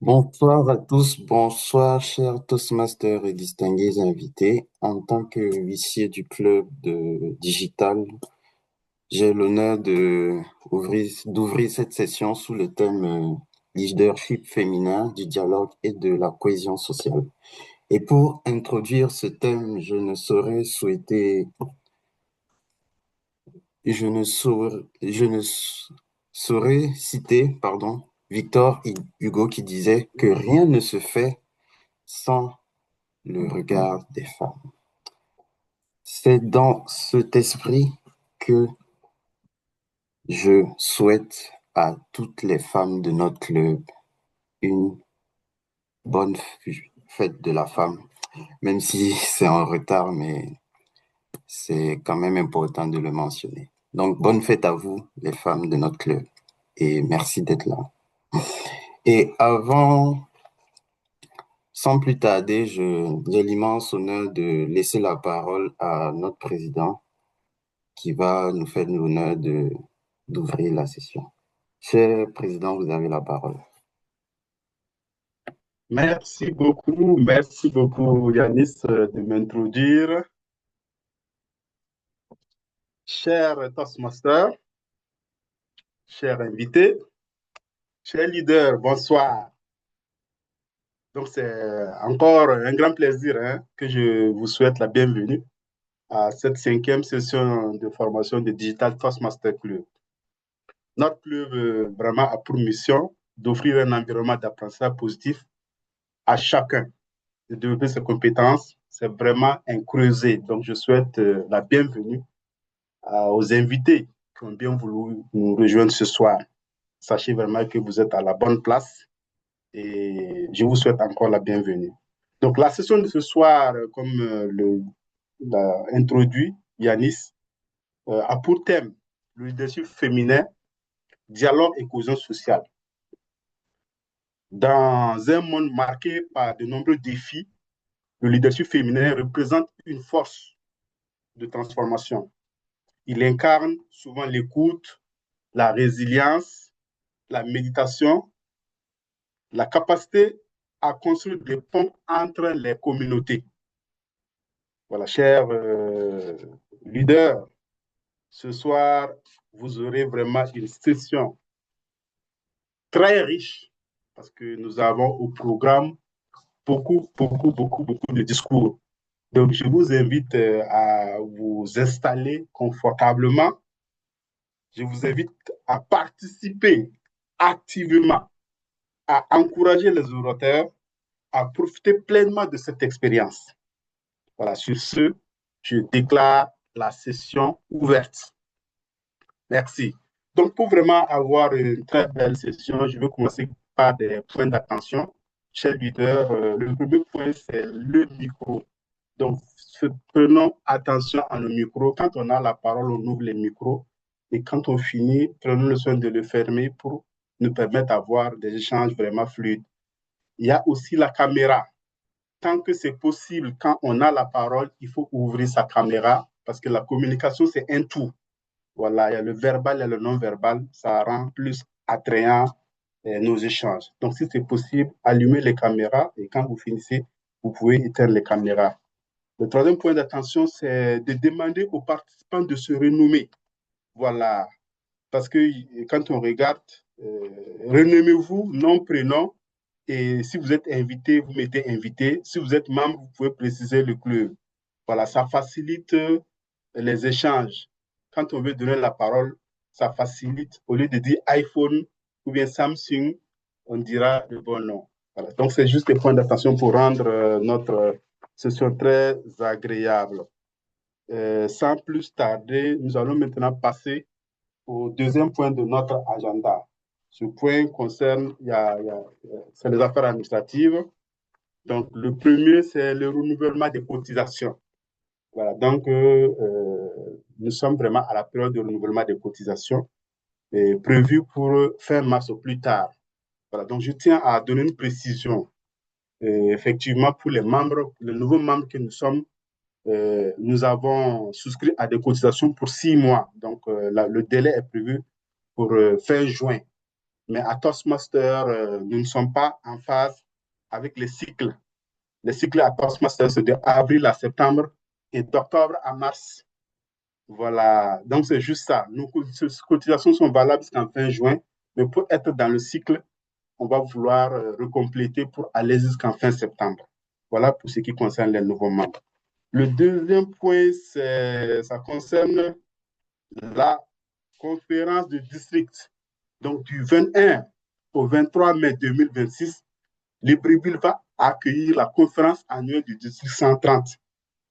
Bonsoir à tous, bonsoir chers Toastmasters et distingués invités. En tant que huissier du club de digital, j'ai l'honneur d'ouvrir cette session sous le thème leadership féminin, du dialogue et de la cohésion sociale. Et pour introduire ce thème, je ne saurais citer, Victor Hugo qui disait que rien ne se fait sans le regard des femmes. C'est dans cet esprit que je souhaite à toutes les femmes de notre club une bonne fête de la femme, même si c'est en retard, mais c'est quand même important de le mentionner. Donc, bonne fête à vous, les femmes de notre club, et merci d'être là. Et sans plus tarder, j'ai l'immense honneur de laisser la parole à notre président, qui va nous faire l'honneur d'ouvrir la session. Cher Président, vous avez la parole. Merci beaucoup Yanis de m'introduire. Cher Toastmaster, cher invité, cher leader, bonsoir. Donc c'est encore un grand plaisir que je vous souhaite la bienvenue à cette cinquième session de formation de Digital Toastmaster Club. Notre club vraiment a pour mission d'offrir un environnement d'apprentissage positif à chacun, de développer ses compétences. C'est vraiment un creuset. Donc je souhaite la bienvenue aux invités qui ont bien voulu nous rejoindre ce soir. Sachez vraiment que vous êtes à la bonne place et je vous souhaite encore la bienvenue. Donc, la session de ce soir, comme l'a introduit Yanis, a pour thème le leadership féminin, dialogue et cohésion sociale. Dans un monde marqué par de nombreux défis, le leadership féminin représente une force de transformation. Il incarne souvent l'écoute, la résilience, la méditation, la capacité à construire des ponts entre les communautés. Voilà, chers leaders, ce soir, vous aurez vraiment une session très riche parce que nous avons au programme beaucoup de discours. Donc, je vous invite à vous installer confortablement. Je vous invite à participer activement, à encourager les orateurs à profiter pleinement de cette expérience. Voilà, sur ce, je déclare la session ouverte. Merci. Donc, pour vraiment avoir une très belle session, je vais commencer par des points d'attention. Chers leaders, le premier point, c'est le micro. Donc, prenons attention à nos micros. Quand on a la parole, on ouvre les micros. Et quand on finit, prenons le soin de le fermer pour nous permettre d'avoir des échanges vraiment fluides. Il y a aussi la caméra. Tant que c'est possible, quand on a la parole, il faut ouvrir sa caméra parce que la communication, c'est un tout. Voilà, il y a le verbal et le non-verbal, ça rend plus attrayant nos échanges. Donc, si c'est possible, allumez les caméras et quand vous finissez, vous pouvez éteindre les caméras. Le troisième point d'attention, c'est de demander aux participants de se renommer. Voilà, parce que quand on regarde, renommez-vous, nom, prénom, et si vous êtes invité, vous mettez invité. Si vous êtes membre, vous pouvez préciser le club. Voilà, ça facilite les échanges. Quand on veut donner la parole, ça facilite. Au lieu de dire iPhone ou bien Samsung, on dira le bon nom. Voilà. Donc, c'est juste des points d'attention pour rendre notre session très agréable. Sans plus tarder, nous allons maintenant passer au deuxième point de notre agenda. Ce point concerne, c'est les affaires administratives. Donc, le premier, c'est le renouvellement des cotisations. Voilà, donc nous sommes vraiment à la période de renouvellement des cotisations prévue pour fin mars au plus tard. Voilà, donc je tiens à donner une précision. Effectivement, pour les membres, les nouveaux membres que nous sommes, nous avons souscrit à des cotisations pour 6 mois. Donc, le délai est prévu pour fin juin. Mais à Toastmaster, nous ne sommes pas en phase avec les cycles. Les cycles à Toastmaster, c'est d'avril à septembre et d'octobre à mars. Voilà, donc c'est juste ça. Nos cotisations sont valables jusqu'en fin juin, mais pour être dans le cycle, on va vouloir recompléter pour aller jusqu'en fin septembre. Voilà pour ce qui concerne les nouveaux membres. Le deuxième point, ça concerne la conférence de district. Donc, du 21 au 23 mai 2026, Libreville va accueillir la conférence annuelle du district 130.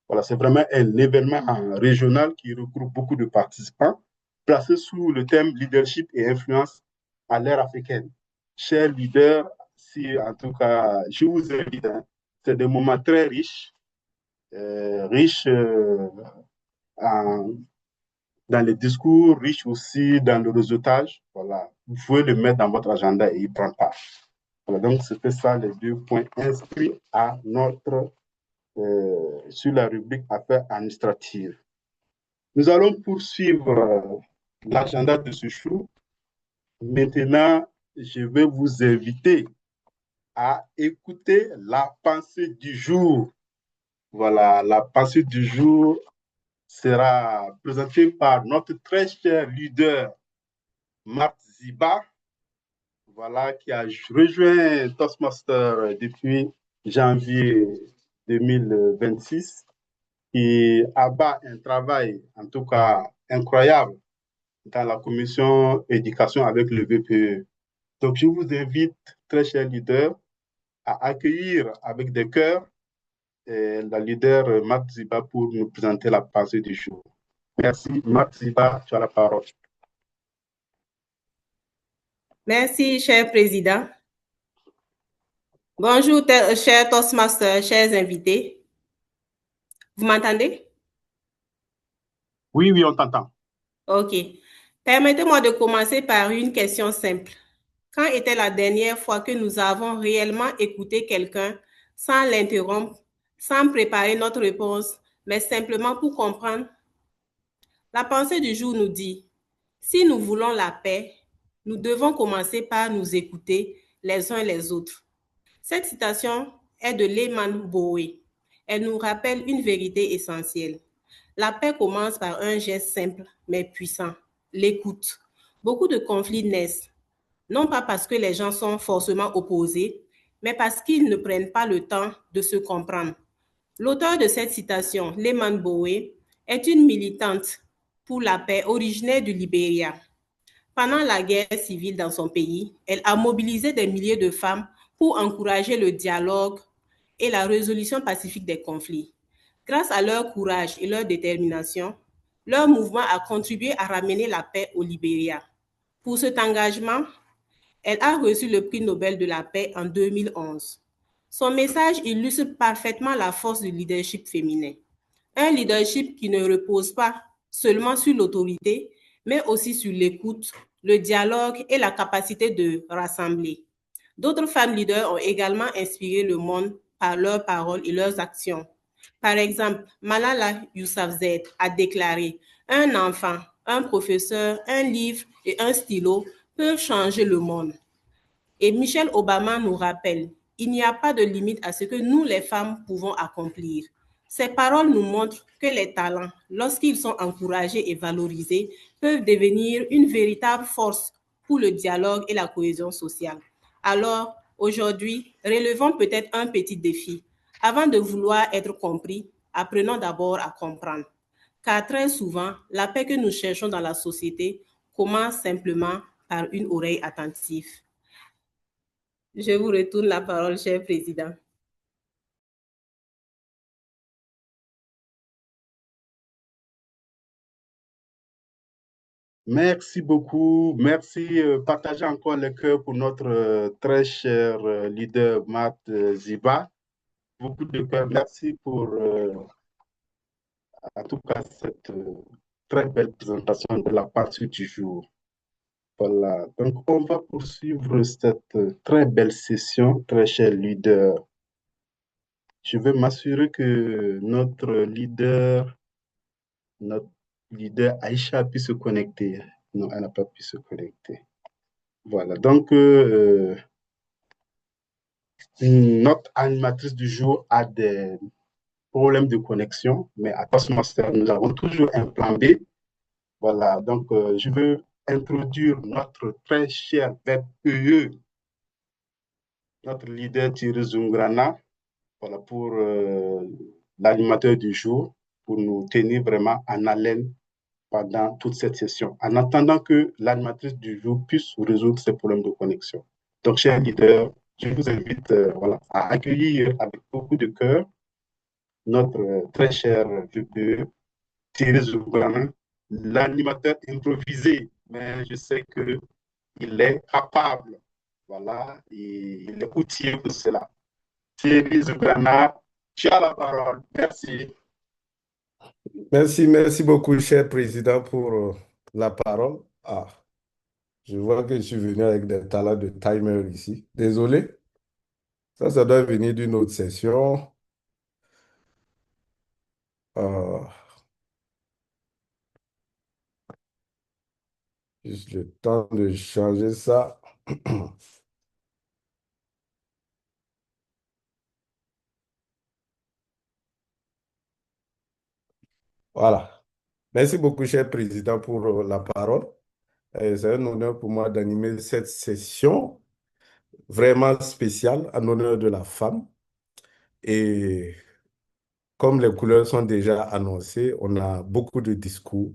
Voilà, c'est vraiment un événement régional qui regroupe beaucoup de participants, placé sous le thème leadership et influence à l'ère africaine. Chers leaders, si en tout cas, je vous invite, hein, c'est des moments très riches en, dans les discours, riches aussi dans le réseautage. Voilà, vous pouvez le mettre dans votre agenda et y prendre part. Voilà, donc c'était ça les deux points inscrits à notre sur la rubrique affaires administratives. Nous allons poursuivre l'agenda de ce jour. Maintenant, je vais vous inviter à écouter la pensée du jour. Voilà, la pensée du jour sera présentée par notre très cher leader, Marc Ziba, voilà, qui a rejoint Toastmaster depuis janvier 2026 et abat un travail, en tout cas incroyable, dans la commission éducation avec le VPE. Donc, je vous invite, très chers leaders, à accueillir avec des cœurs la leader Marc Ziba pour nous présenter la pensée du jour. Merci. Marc Ziba, tu as la parole. Merci, cher président. Bonjour, chers Toastmasters, chers invités. Vous m'entendez? Oui, oui, on t'entend. OK. Permettez-moi de commencer par une question simple. Quand était la dernière fois que nous avons réellement écouté quelqu'un sans l'interrompre, sans préparer notre réponse, mais simplement pour comprendre? La pensée du jour nous dit, si nous voulons la paix, nous devons commencer par nous écouter les uns les autres. Cette citation est de Lehman Bowie. Elle nous rappelle une vérité essentielle. La paix commence par un geste simple mais puissant, l'écoute. Beaucoup de conflits naissent, non pas parce que les gens sont forcément opposés, mais parce qu'ils ne prennent pas le temps de se comprendre. L'auteur de cette citation, Lehman Bowie, est une militante pour la paix originaire du Libéria. Pendant la guerre civile dans son pays, elle a mobilisé des milliers de femmes pour encourager le dialogue et la résolution pacifique des conflits. Grâce à leur courage et leur détermination, leur mouvement a contribué à ramener la paix au Libéria. Pour cet engagement, elle a reçu le prix Nobel de la paix en 2011. Son message illustre parfaitement la force du leadership féminin. Un leadership qui ne repose pas seulement sur l'autorité, mais aussi sur l'écoute, le dialogue et la capacité de rassembler. D'autres femmes leaders ont également inspiré le monde par leurs paroles et leurs actions. Par exemple, Malala Yousafzai a déclaré « Un enfant, un professeur, un livre et un stylo peuvent changer le monde ». Et Michelle Obama nous rappelle « Il n'y a pas de limite à ce que nous, les femmes, pouvons accomplir ». Ces paroles nous montrent que les talents, lorsqu'ils sont encouragés et valorisés, peuvent devenir une véritable force pour le dialogue et la cohésion sociale. Alors, aujourd'hui, relevons peut-être un petit défi. Avant de vouloir être compris, apprenons d'abord à comprendre. Car très souvent, la paix que nous cherchons dans la société commence simplement par une oreille attentive. Je vous retourne la parole, cher président. Merci beaucoup. Merci. Partagez encore le cœur pour notre très cher leader Matt Ziba. Beaucoup de cœur. Merci pour, en tout cas, cette très belle présentation de la partie du jour. Voilà. Donc, on va poursuivre cette très belle session, très cher leader. Je vais m'assurer que notre leader Aïcha a pu se connecter. Non, elle n'a pas pu se connecter. Voilà, donc notre animatrice du jour a des problèmes de connexion, mais à Toastmaster, nous avons toujours un plan B. Voilà, donc je veux introduire notre très cher VPE, notre leader Thierry Zungrana, voilà, pour l'animateur du jour, pour nous tenir vraiment en haleine pendant toute cette session, en attendant que l'animatrice du jour puisse résoudre ces problèmes de connexion. Donc, chers leaders, je vous invite voilà, à accueillir avec beaucoup de cœur notre très cher VPE, Thierry Zoubrana, l'animateur improvisé, mais je sais qu'il est capable, voilà, et il est outillé pour cela. Thierry Zoubrana, tu as la parole. Merci. Merci beaucoup, cher président, pour la parole. Ah, je vois que je suis venu avec des talents de timer ici. Désolé, ça doit venir d'une autre session. Ah, juste le temps de changer ça. Voilà. Merci beaucoup, cher président, pour la parole. C'est un honneur pour moi d'animer cette session vraiment spéciale en honneur de la femme. Et comme les couleurs sont déjà annoncées, on a beaucoup de discours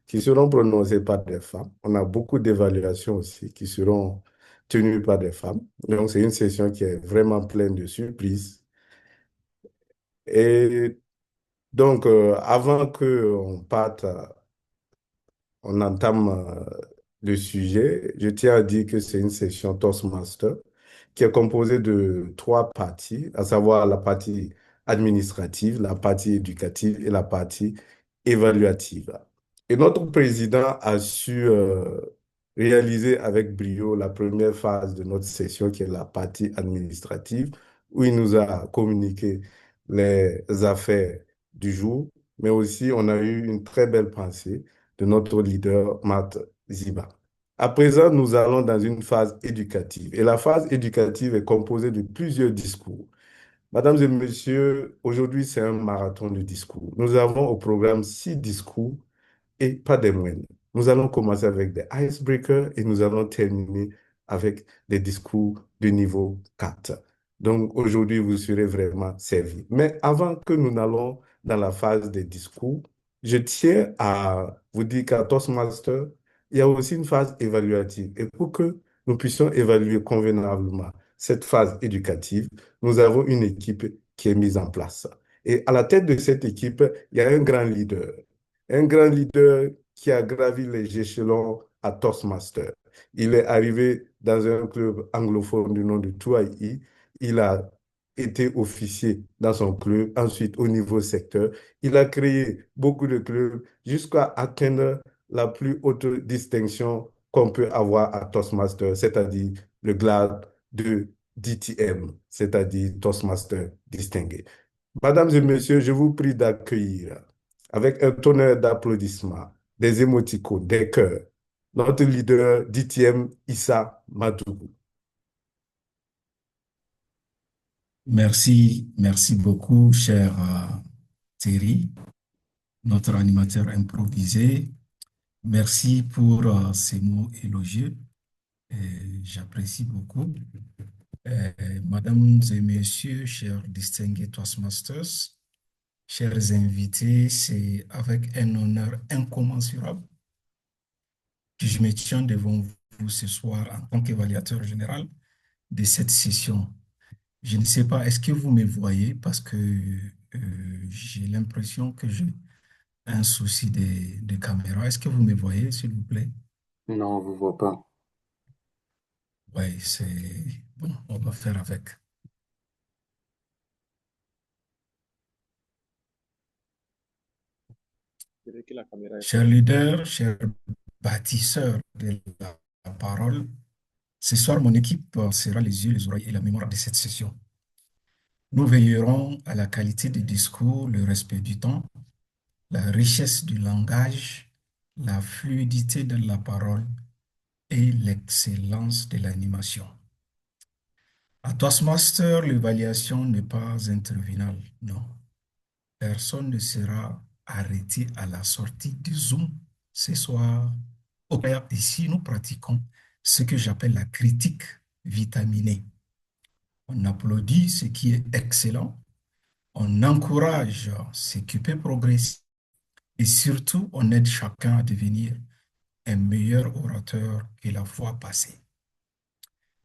qui seront prononcés par des femmes. On a beaucoup d'évaluations aussi qui seront tenues par des femmes. Donc, c'est une session qui est vraiment pleine de surprises. Et donc, avant qu'on parte, on entame le sujet, je tiens à dire que c'est une session Toastmaster qui est composée de trois parties, à savoir la partie administrative, la partie éducative et la partie évaluative. Et notre président a su réaliser avec brio la première phase de notre session, qui est la partie administrative, où il nous a communiqué les affaires du jour, mais aussi on a eu une très belle pensée de notre leader, Matt Ziba. À présent, nous allons dans une phase éducative. Et la phase éducative est composée de plusieurs discours. Mesdames et messieurs, aujourd'hui, c'est un marathon de discours. Nous avons au programme 6 discours et pas des moindres. Nous allons commencer avec des icebreakers et nous allons terminer avec des discours de niveau 4. Donc aujourd'hui, vous serez vraiment servis. Mais avant que nous n'allons dans la phase des discours, je tiens à vous dire qu'à Toastmaster, il y a aussi une phase évaluative. Et pour que nous puissions évaluer convenablement cette phase éducative, nous avons une équipe qui est mise en place. Et à la tête de cette équipe, il y a un grand leader. Un grand leader qui a gravi les échelons à Toastmaster. Il est arrivé dans un club anglophone du nom de 2IE. Il a été officier dans son club, ensuite au niveau secteur. Il a créé beaucoup de clubs jusqu'à atteindre la plus haute distinction qu'on peut avoir à Toastmaster, c'est-à-dire le grade de DTM, c'est-à-dire Toastmaster distingué. Mesdames et messieurs, je vous prie d'accueillir avec un tonnerre d'applaudissements, des émoticônes, des cœurs, notre leader DTM Issa Madougou. Merci beaucoup, cher Thierry, notre animateur improvisé. Merci pour ces mots élogieux. J'apprécie beaucoup. Mesdames et messieurs, chers distingués Toastmasters, chers invités, c'est avec un honneur incommensurable que je me tiens devant vous ce soir en tant qu'évaluateur général de cette session. Je ne sais pas, est-ce que vous me voyez parce que j'ai l'impression que j'ai un souci de caméra. Est-ce que vous me voyez, s'il vous plaît? Non, on ne vous voit pas. Oui, c'est bon, on va faire avec. Chers leaders, chers bâtisseurs de la parole, ce soir, mon équipe sera les yeux, les oreilles et la mémoire de cette session. Nous veillerons à la qualité des discours, le respect du temps, la richesse du langage, la fluidité de la parole et l'excellence de l'animation. À Toastmaster, l'évaluation n'est pas un terminal, non. Personne ne sera arrêté à la sortie du Zoom ce soir. Ici, nous pratiquons ce que j'appelle la critique vitaminée. On applaudit ce qui est excellent, on encourage ce qui peut progresser et surtout, on aide chacun à devenir un meilleur orateur que la fois passée.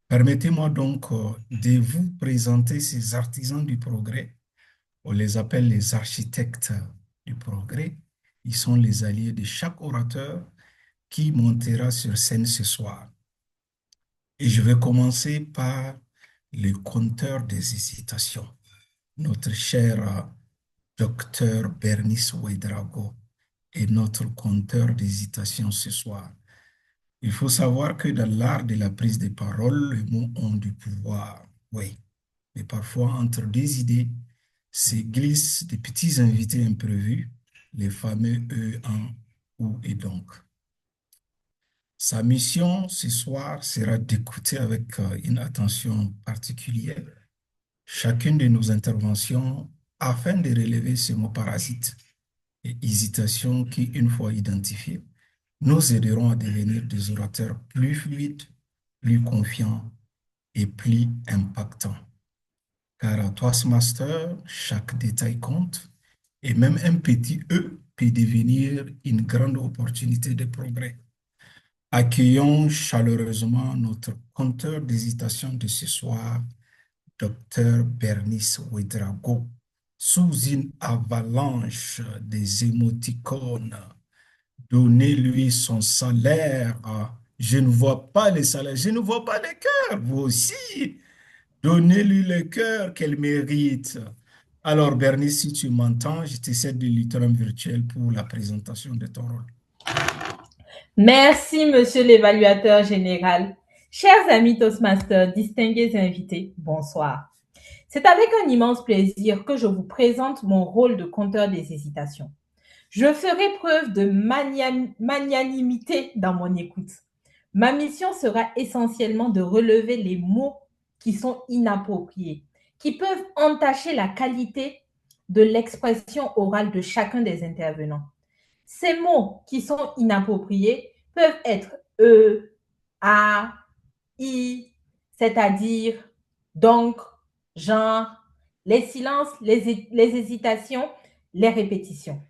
Permettez-moi donc de vous présenter ces artisans du progrès. On les appelle les architectes du progrès. Ils sont les alliés de chaque orateur qui montera sur scène ce soir. Et je vais commencer par le compteur des hésitations, notre cher docteur Bernice Ouedraogo est notre compteur d'hésitation ce soir. Il faut savoir que dans l'art de la prise de parole, les mots ont du pouvoir, oui. Mais parfois, entre deux idées, se glissent des petits invités imprévus, les fameux E en ou et donc. Sa mission ce soir sera d'écouter avec une attention particulière chacune de nos interventions afin de relever ces mots parasites et hésitations qui, une fois identifiées, nous aideront à devenir des orateurs plus fluides, plus confiants et plus impactants. Car à Toastmaster, chaque détail compte et même un petit E peut devenir une grande opportunité de progrès. Accueillons chaleureusement notre compteur d'hésitation de ce soir, Dr Bernice Ouedraogo, sous une avalanche des émoticônes. Donnez-lui son salaire. Je ne vois pas les salaires, je ne vois pas les cœurs, vous aussi. Donnez-lui le cœur qu'elle mérite. Alors, Bernice, si tu m'entends, je te cède le littoral virtuel pour la présentation de ton rôle. Merci, monsieur l'évaluateur général. Chers amis Toastmasters, distingués invités, bonsoir. C'est avec un immense plaisir que je vous présente mon rôle de compteur des hésitations. Je ferai preuve de magnanimité dans mon écoute. Ma mission sera essentiellement de relever les mots qui sont inappropriés, qui peuvent entacher la qualité de l'expression orale de chacun des intervenants. Ces mots qui sont inappropriés peuvent être E, A, I, c'est-à-dire, donc, genre, les silences, les hésitations, les répétitions.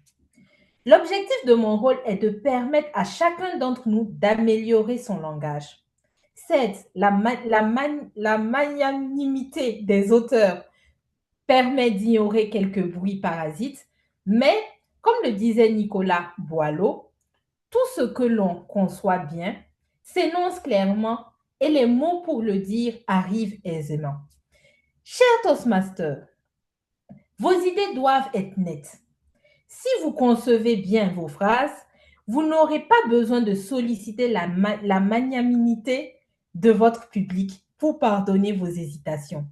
L'objectif de mon rôle est de permettre à chacun d'entre nous d'améliorer son langage. Certes, la magnanimité des auteurs permet d'ignorer quelques bruits parasites, mais comme le disait Nicolas Boileau, tout ce que l'on conçoit bien s'énonce clairement et les mots pour le dire arrivent aisément. Chers Toastmasters, vos idées doivent être nettes. Si vous concevez bien vos phrases, vous n'aurez pas besoin de solliciter la magnanimité de votre public pour pardonner vos hésitations.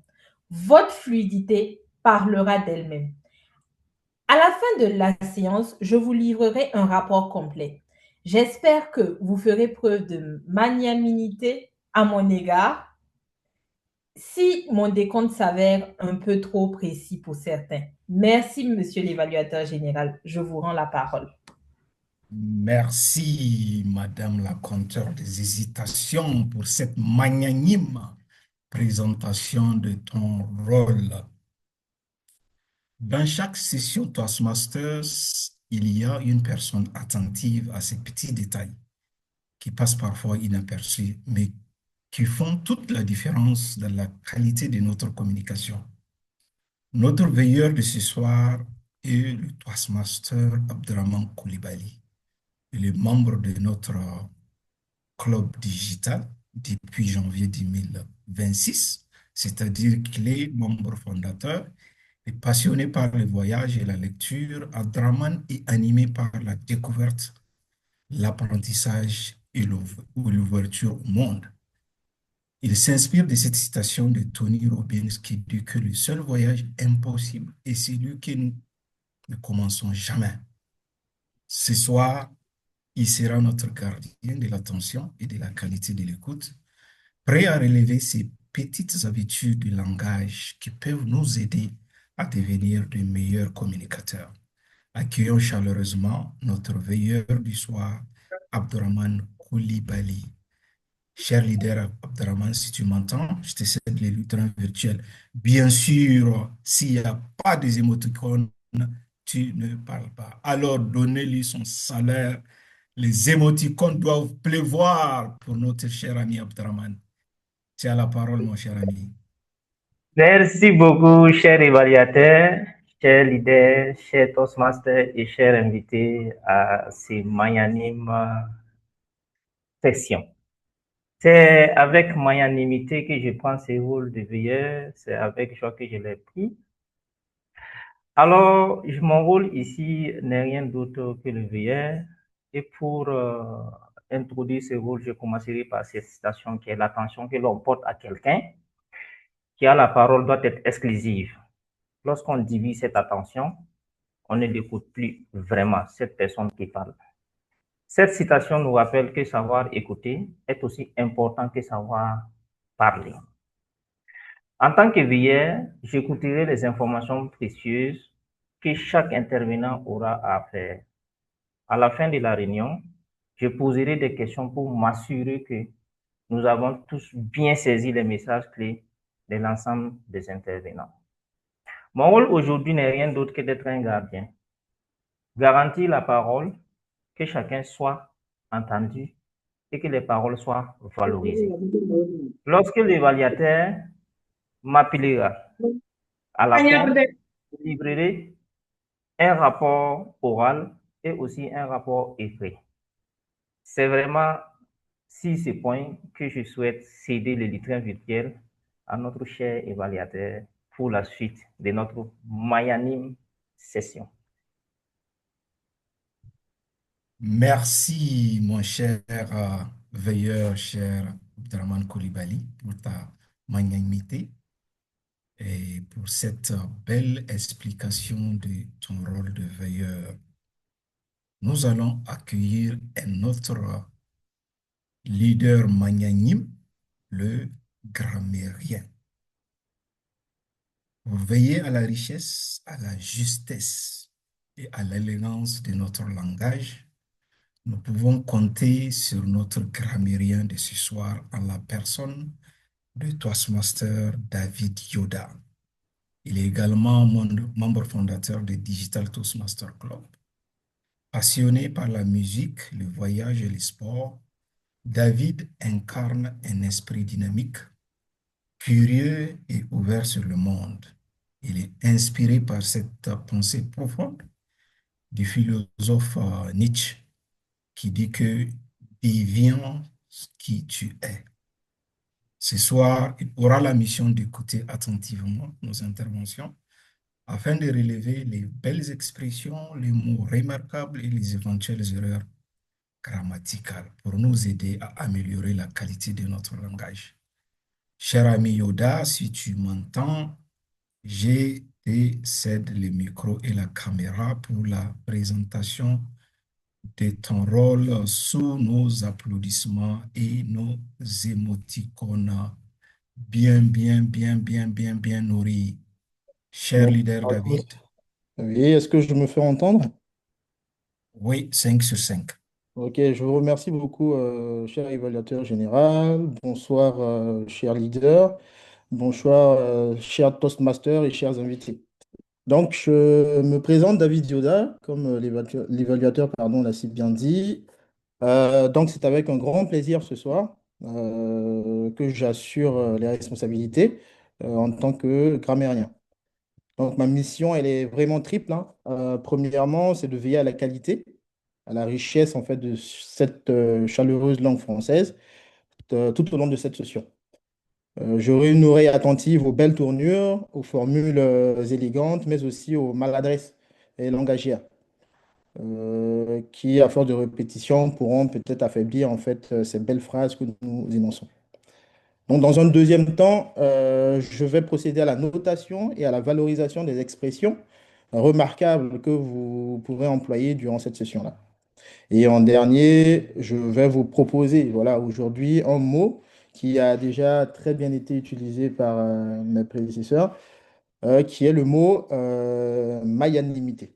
Votre fluidité parlera d'elle-même. À la fin de la séance, je vous livrerai un rapport complet. J'espère que vous ferez preuve de magnanimité à mon égard. Si mon décompte s'avère un peu trop précis pour certains. Merci, monsieur l'évaluateur général. Je vous rends la parole. Merci, madame la compteur des hésitations, pour cette magnanime présentation de ton rôle. Dans chaque session Toastmasters, il y a une personne attentive à ces petits détails qui passent parfois inaperçus, mais qui font toute la différence dans la qualité de notre communication. Notre veilleur de ce soir est le Toastmaster Abderrahmane Koulibaly. Il est membre de notre club digital depuis janvier 2026, c'est-à-dire qu'il est membre fondateur et passionné par le voyage et la lecture. Abderrahmane est animé par la découverte, l'apprentissage et l'ouverture au monde. Il s'inspire de cette citation de Tony Robbins qui dit que le seul voyage impossible est celui que nous ne commençons jamais. Ce soir, Il sera notre gardien de l'attention et de la qualité de l'écoute, prêt à relever ces petites habitudes de langage qui peuvent nous aider à devenir de meilleurs communicateurs. Accueillons chaleureusement notre veilleur du soir, Abdurrahman Koulibaly. Cher leader Abdurrahman, si tu m'entends, je te cède les lutins virtuels. Bien sûr, s'il n'y a pas des émoticônes, tu ne parles pas. Alors, donnez-lui son salaire. Les émoticônes doivent pleuvoir pour notre cher ami Abdurrahman. Tu as la parole, mon cher ami. Merci beaucoup, cher évaluateur, cher leader, cher Toastmaster et cher invité à ces magnanimes sessions. C'est avec magnanimité que je prends ce rôle de veilleur, c'est avec joie que je l'ai pris. Alors, mon rôle ici n'est rien d'autre que le veilleur. Et pour introduire ce rôle, je commencerai par cette citation qui est l'attention que l'on porte à quelqu'un qui a la parole doit être exclusive. Lorsqu'on divise cette attention, on ne l'écoute plus vraiment cette personne qui parle. Cette citation nous rappelle que savoir écouter est aussi important que savoir parler. En tant que veilleur, j'écouterai les informations précieuses que chaque intervenant aura à faire. À la fin de la réunion, je poserai des questions pour m'assurer que nous avons tous bien saisi les messages clés de l'ensemble des intervenants. Mon rôle aujourd'hui n'est rien d'autre que d'être un gardien. Garantir la parole, que chacun soit entendu et que les paroles soient valorisées. Lorsque l'évaluateur m'appellera, à la fin, je livrerai un rapport oral et aussi un rapport écrit. C'est vraiment sur ces points que je souhaite céder le litrin virtuel à notre cher évaluateur pour la suite de notre magnanime session. Merci, mon cher veilleur, cher Abdurrahman Koulibaly, pour ta magnanimité et pour cette belle explication de ton rôle de veilleur. Nous allons accueillir un autre leader magnanime, le grammairien. Pour veiller à la richesse, à la justesse et à l'élégance de notre langage, nous pouvons compter sur notre grammairien de ce soir en la personne de Toastmaster David Yoda. Il est également membre fondateur de Digital Toastmaster Club. Passionné par la musique, le voyage et le sport, David incarne un esprit dynamique, curieux et ouvert sur le monde. Il est inspiré par cette pensée profonde du philosophe Nietzsche qui dit que deviens qui tu es. Ce soir, il aura la mission d'écouter attentivement nos interventions afin de relever les belles expressions, les mots remarquables et les éventuelles erreurs grammaticales pour nous aider à améliorer la qualité de notre langage. Cher ami Yoda, si tu m'entends, je te cède le micro et la caméra pour la présentation de ton rôle sous nos applaudissements et nos émoticônes bien nourris. Cher leader David. Oui, est-ce que je me fais entendre? Oui, 5 sur 5. Ok, je vous remercie beaucoup, cher évaluateur général. Bonsoir, cher leader. Bonsoir, cher Toastmaster et chers invités. Donc, je me présente David Yoda, comme l'évaluateur, pardon, l'a si bien dit. Donc, c'est avec un grand plaisir ce soir que j'assure les responsabilités en tant que grammairien. Donc, ma mission, elle est vraiment triple, hein. Premièrement, c'est de veiller à la qualité, à la richesse, en fait, de cette chaleureuse langue française tout au long de cette session. J'aurai une oreille attentive aux belles tournures, aux formules élégantes, mais aussi aux maladresses et langagières, qui, à force de répétition, pourront peut-être affaiblir, en fait, ces belles phrases que nous énonçons. Donc, dans un deuxième temps, je vais procéder à la notation et à la valorisation des expressions remarquables que vous pourrez employer durant cette session-là. Et en dernier, je vais vous proposer, voilà, aujourd'hui, un mot qui a déjà très bien été utilisé par mes prédécesseurs, qui est le mot magnanimité.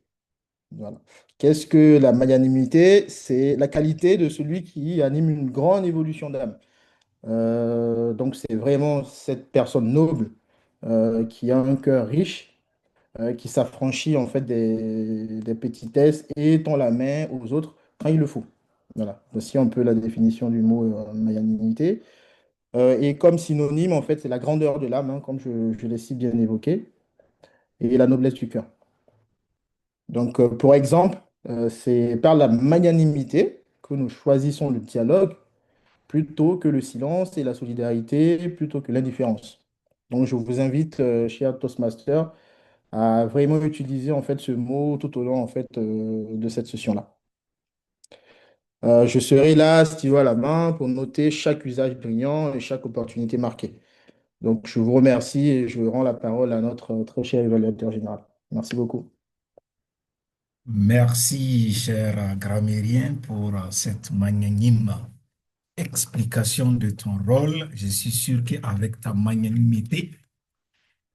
Voilà. Qu'est-ce que la magnanimité? C'est la qualité de celui qui anime une grande évolution d'âme. Donc, c'est vraiment cette personne noble qui a un cœur riche, qui s'affranchit en fait des petitesses et tend la main aux autres quand il le faut. Voilà. Voici un peu la définition du mot magnanimité. Et comme synonyme, en fait, c'est la grandeur de l'âme, hein, comme je l'ai si bien évoqué, et la noblesse du cœur. Donc, pour exemple, c'est par la magnanimité que nous choisissons le dialogue plutôt que le silence et la solidarité plutôt que l'indifférence. Donc, je vous invite, cher Toastmaster, à vraiment utiliser en fait ce mot tout au long en fait de cette session-là. Je serai là, stylo à la main, pour noter chaque usage brillant et chaque opportunité marquée. Donc, je vous remercie et je rends la parole à notre très cher évaluateur général. Merci beaucoup. Merci, cher grammairien, pour cette magnanime explication de ton rôle. Je suis sûr qu'avec ta magnanimité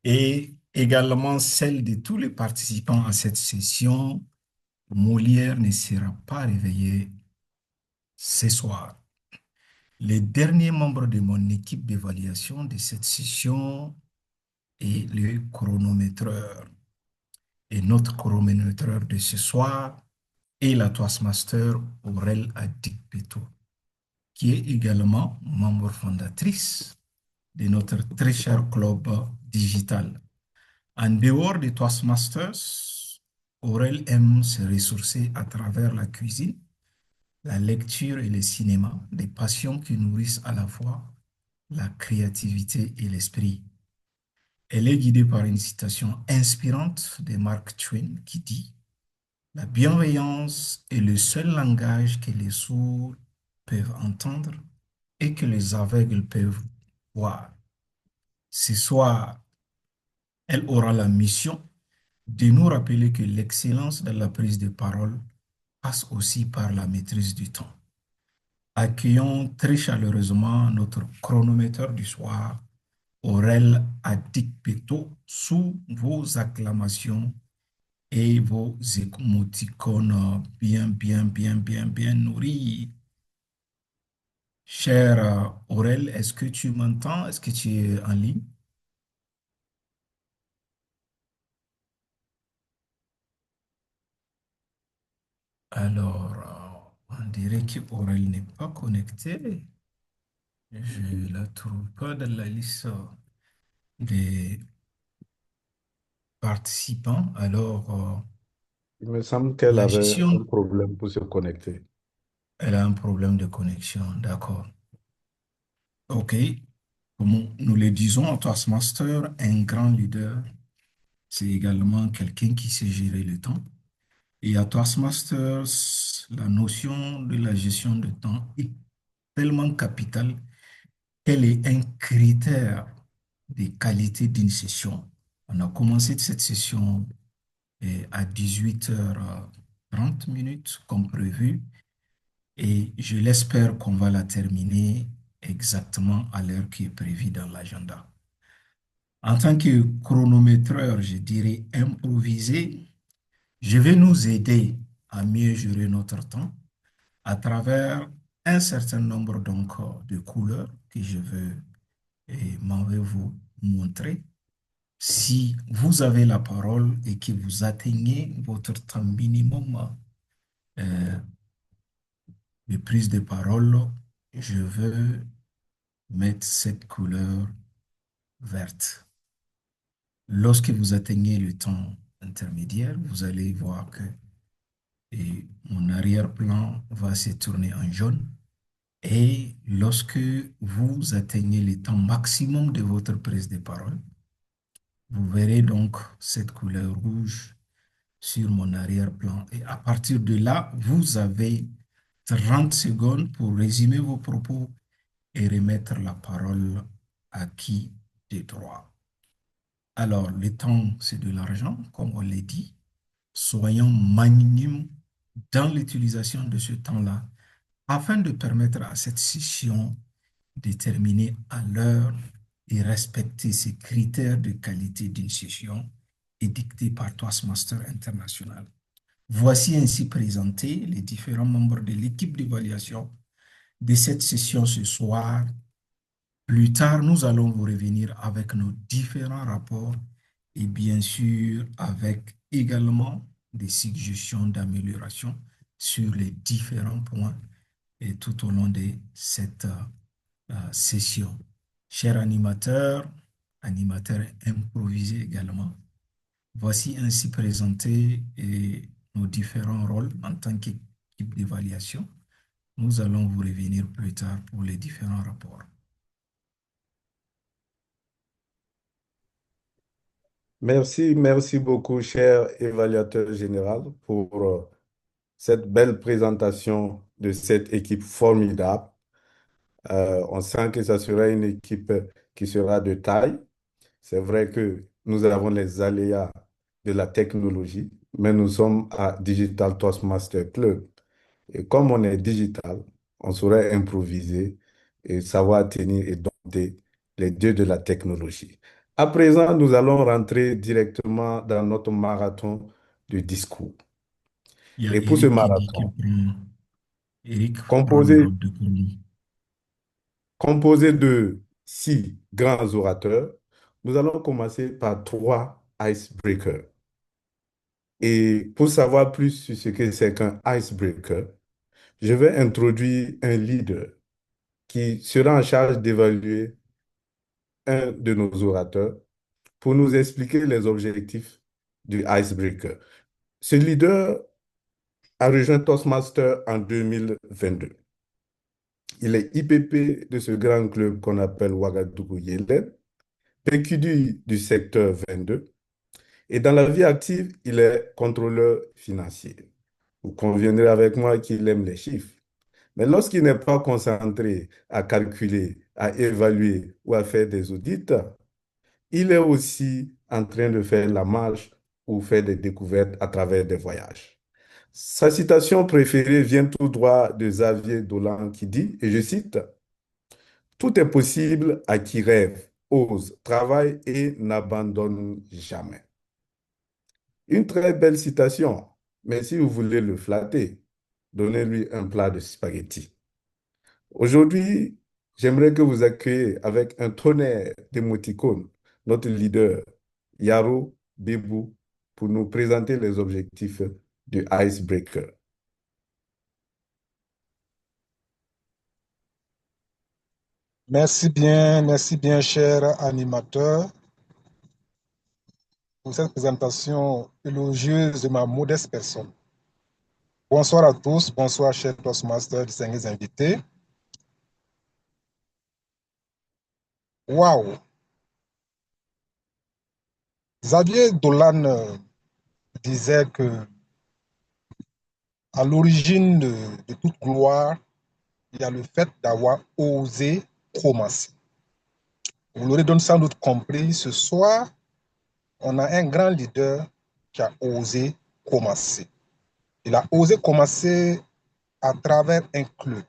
et également celle de tous les participants à cette session, Molière ne sera pas réveillé ce soir. Les derniers membres de mon équipe d'évaluation de cette session est le chronométreur. Et notre chronométreur de ce soir est la Toastmaster Aurel Adikpeto, qui est également membre fondatrice de notre très cher club digital. En dehors des Toastmasters, Aurel aime se ressourcer à travers la cuisine, la lecture et le cinéma, des passions qui nourrissent à la fois la créativité et l'esprit. Elle est guidée par une citation inspirante de Mark Twain qui dit: la bienveillance est le seul langage que les sourds peuvent entendre et que les aveugles peuvent voir. Ce soir, elle aura la mission de nous rappeler que l'excellence de la prise de parole passe aussi par la maîtrise du temps. Accueillons très chaleureusement notre chronométreur du soir, Aurel Adikpeto, sous vos acclamations et vos émoticônes bien nourris. Cher Aurel, est-ce que tu m'entends? Est-ce que tu es en ligne? Alors, on dirait qu'Aurel n'est pas connecté. Je ne la trouve pas dans la liste des participants. Alors, Il me semble qu'elle la avait un gestion, problème pour se connecter. elle a un problème de connexion. D'accord. OK. Comme nous le disons, Toastmaster, un grand leader, c'est également quelqu'un qui sait gérer le temps. Et à Toastmasters, la notion de la gestion de temps est tellement capitale qu'elle est un critère de qualité d'une session. On a commencé cette session à 18h30 minutes comme prévu et je l'espère qu'on va la terminer exactement à l'heure qui est prévue dans l'agenda. En tant que chronométreur, je dirais improvisé, je vais nous aider à mieux gérer notre temps à travers un certain nombre donc de couleurs que je veux et m'en vais vous montrer. Si vous avez la parole et que vous atteignez votre temps minimum de prise de parole, je veux mettre cette couleur verte. Lorsque vous atteignez le temps intermédiaire, vous allez voir que mon arrière-plan va se tourner en jaune. Et lorsque vous atteignez le temps maximum de votre prise de parole, vous verrez donc cette couleur rouge sur mon arrière-plan. Et à partir de là, vous avez 30 secondes pour résumer vos propos et remettre la parole à qui de droit. Alors, le temps, c'est de l'argent, comme on l'a dit. Soyons magnanimes dans l'utilisation de ce temps-là afin de permettre à cette session de terminer à l'heure et respecter ces critères de qualité d'une session édictés par Toastmaster International. Voici ainsi présentés les différents membres de l'équipe d'évaluation de cette session ce soir. Plus tard, nous allons vous revenir avec nos différents rapports et bien sûr avec également des suggestions d'amélioration sur les différents points et tout au long de cette session. Chers animateurs, animateurs improvisés également, voici ainsi présentés nos différents rôles en tant qu'équipe d'évaluation. Nous allons vous revenir plus tard pour les différents rapports. Merci beaucoup, cher évaluateur général, pour cette belle présentation de cette équipe formidable. On sent que ça sera une équipe qui sera de taille. C'est vrai que nous avons les aléas de la technologie, mais nous sommes à Digital Toastmaster Club. Et comme on est digital, on saurait improviser et savoir tenir et dompter les dieux de la technologie. À présent, nous allons rentrer directement dans notre marathon de discours. Il y a Et pour ce Eric qui dit qu'il marathon, prend, Eric prend le composé, rôle de Kourmi. composé de 6 grands orateurs, nous allons commencer par 3 icebreakers. Et pour savoir plus sur ce que c'est qu'un icebreaker, je vais introduire un leader qui sera en charge d'évaluer un de nos orateurs pour nous expliquer les objectifs du icebreaker. Ce leader a rejoint Toastmaster en 2022. Il est IPP de ce grand club qu'on appelle Ouagadougou Yélène, PQD du secteur 22, et dans la vie active, il est contrôleur financier. Vous conviendrez avec moi qu'il aime les chiffres. Mais lorsqu'il n'est pas concentré à calculer, à évaluer ou à faire des audits, il est aussi en train de faire la marche ou faire des découvertes à travers des voyages. Sa citation préférée vient tout droit de Xavier Dolan qui dit, et je cite, tout est possible à qui rêve, ose, travaille et n'abandonne jamais. Une très belle citation, mais si vous voulez le flatter, donnez-lui un plat de spaghettis. Aujourd'hui, j'aimerais que vous accueilliez avec un tonnerre d'émoticônes notre leader, Yaro Bebou, pour nous présenter les objectifs du Icebreaker. Merci bien, cher animateur, pour cette présentation élogieuse de ma modeste personne. Bonsoir à tous, bonsoir, chers Toastmasters, distingués invités. Waouh! Xavier Dolan disait que à l'origine de toute gloire, il y a le fait d'avoir osé commencer. Vous l'aurez donc sans doute compris, ce soir, on a un grand leader qui a osé commencer. Il a osé commencer à travers un club.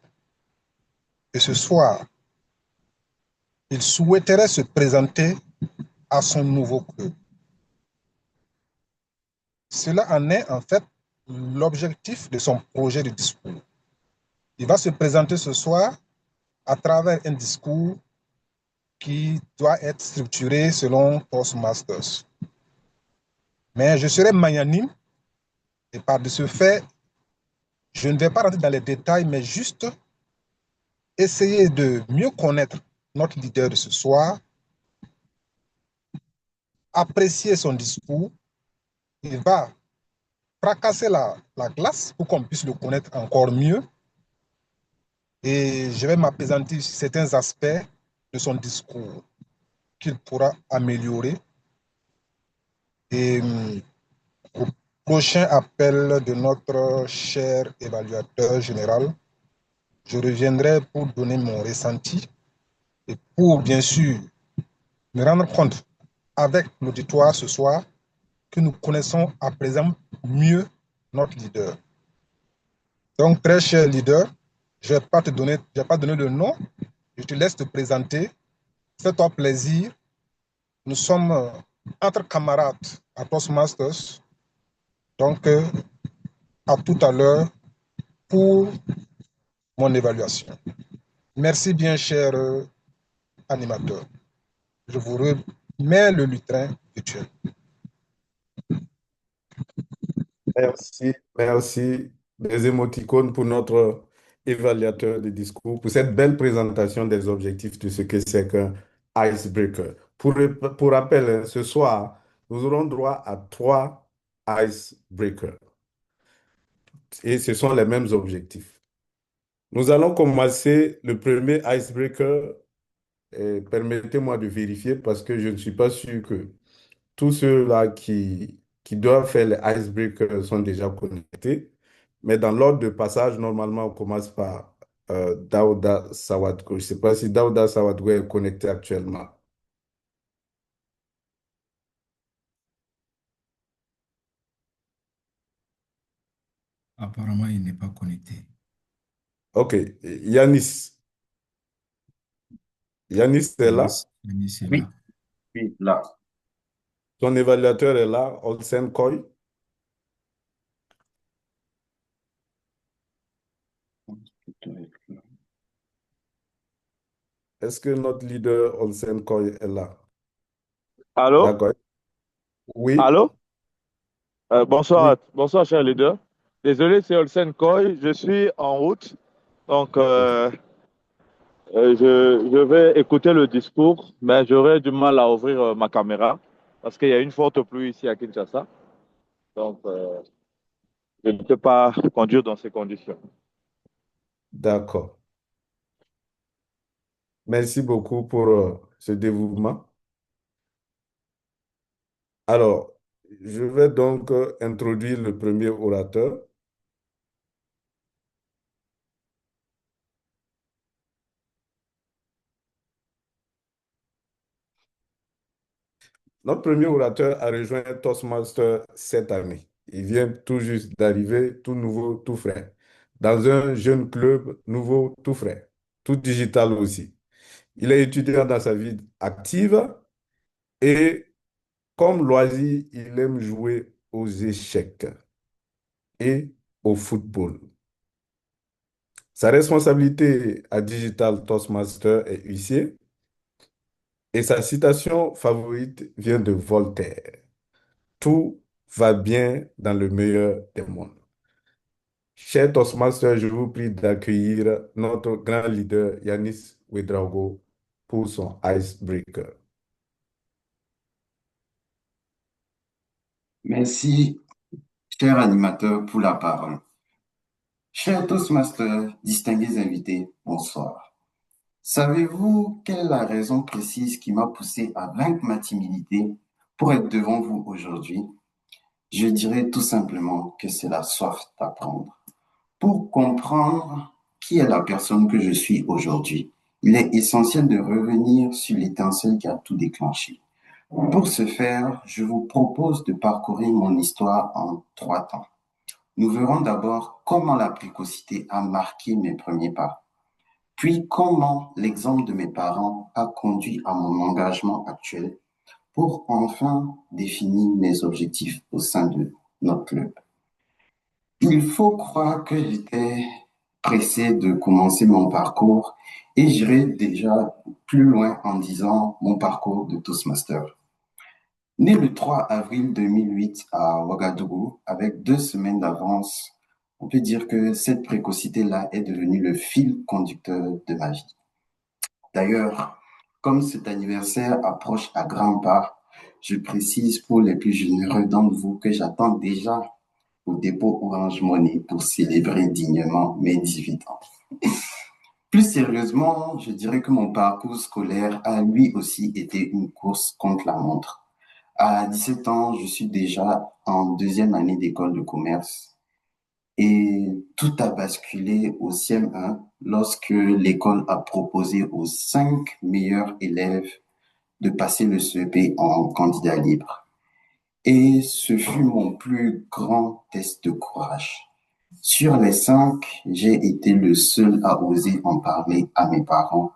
Et ce soir, il souhaiterait se présenter à son nouveau club. Cela en est en fait l'objectif de son projet de discours. Il va se présenter ce soir à travers un discours qui doit être structuré selon Toastmasters. Mais je serai magnanime et par de ce fait, je ne vais pas rentrer dans les détails, mais juste essayer de mieux connaître notre leader de ce soir, apprécier son discours. Il va fracasser la glace pour qu'on puisse le connaître encore mieux. Et je vais m'appesantir sur certains aspects de son discours qu'il pourra améliorer. Et au prochain appel de notre cher évaluateur général, je reviendrai pour donner mon ressenti et pour, bien sûr, me rendre compte avec l'auditoire ce soir que nous connaissons à présent mieux notre leader. Donc, très cher leader, je ne vais pas donner de nom. Je te laisse te présenter. Fais-toi plaisir. Nous sommes entre camarades à Toastmasters. Donc, à tout à l'heure pour mon évaluation. Merci bien, cher animateur. Je vous remets le lutrin virtuel. Merci, merci des émoticônes pour notre évaluateur de discours, pour cette belle présentation des objectifs de ce que c'est qu'un icebreaker. Pour rappel, hein, ce soir, nous aurons droit à 3 icebreakers et ce sont les mêmes objectifs. Nous allons commencer le premier icebreaker. Permettez-moi de vérifier parce que je ne suis pas sûr que tous ceux-là qui doivent faire les icebreakers sont déjà connectés. Mais dans l'ordre de passage, normalement, on commence par Daouda Sawadgo. Je ne sais pas si Daouda Sawadgo est connecté actuellement. Apparemment, il n'est pas connecté. OK. Yanis. Yanis est là. Yanis est Oui, là. oui, là. Son évaluateur est là, Olsen Koy. Est-ce que notre leader Olsen Koy est là? Allô? D'accord. Oui, Allô? oui. Bonsoir, cher leader. Désolé, c'est Olsen Koy. Je suis en route. Donc, OK. je vais écouter le discours, mais j'aurai du mal à ouvrir ma caméra parce qu'il y a une forte pluie ici à Kinshasa. Donc, je ne peux pas conduire dans ces conditions. D'accord. Merci beaucoup pour ce dévouement. Alors, je vais donc introduire le premier orateur. Notre premier orateur a rejoint Toastmaster cette année. Il vient tout juste d'arriver, tout nouveau, tout frais, dans un jeune club nouveau, tout frais, tout digital aussi. Il est étudiant dans sa vie active et comme loisir, il aime jouer aux échecs et au football. Sa responsabilité à Digital Toastmaster est huissier et sa citation favorite vient de Voltaire. Tout va bien dans le meilleur des mondes. Cher Toastmaster, je vous prie d'accueillir notre grand leader Yanis Ouedraogo pour son icebreaker. Merci, cher animateur, pour la parole. Chers Toastmasters, distingués invités, bonsoir. Savez-vous quelle est la raison précise qui m'a poussé à vaincre ma timidité pour être devant vous aujourd'hui? Je dirais tout simplement que c'est la soif d'apprendre. Pour comprendre qui est la personne que je suis aujourd'hui, il est essentiel de revenir sur l'étincelle qui a tout déclenché. Pour ce faire, je vous propose de parcourir mon histoire en 3 temps. Nous verrons d'abord comment la précocité a marqué mes premiers pas, puis comment l'exemple de mes parents a conduit à mon engagement actuel pour enfin définir mes objectifs au sein de notre club. Il faut croire que j'étais pressé de commencer mon parcours et j'irai déjà plus loin en disant mon parcours de Toastmaster. Né le 3 avril 2008 à Ouagadougou, avec 2 semaines d'avance, on peut dire que cette précocité-là est devenue le fil conducteur de ma vie. D'ailleurs, comme cet anniversaire approche à grands pas, je précise pour les plus généreux d'entre vous que j'attends déjà au dépôt Orange Money pour célébrer dignement mes 18 ans. Plus sérieusement, je dirais que mon parcours scolaire a lui aussi été une course contre la montre. À 17 ans, je suis déjà en deuxième année d'école de commerce et tout a basculé au CM1 lorsque l'école a proposé aux 5 meilleurs élèves de passer le CEP en candidat libre. Et ce fut mon plus grand test de courage. Sur les 5, j'ai été le seul à oser en parler à mes parents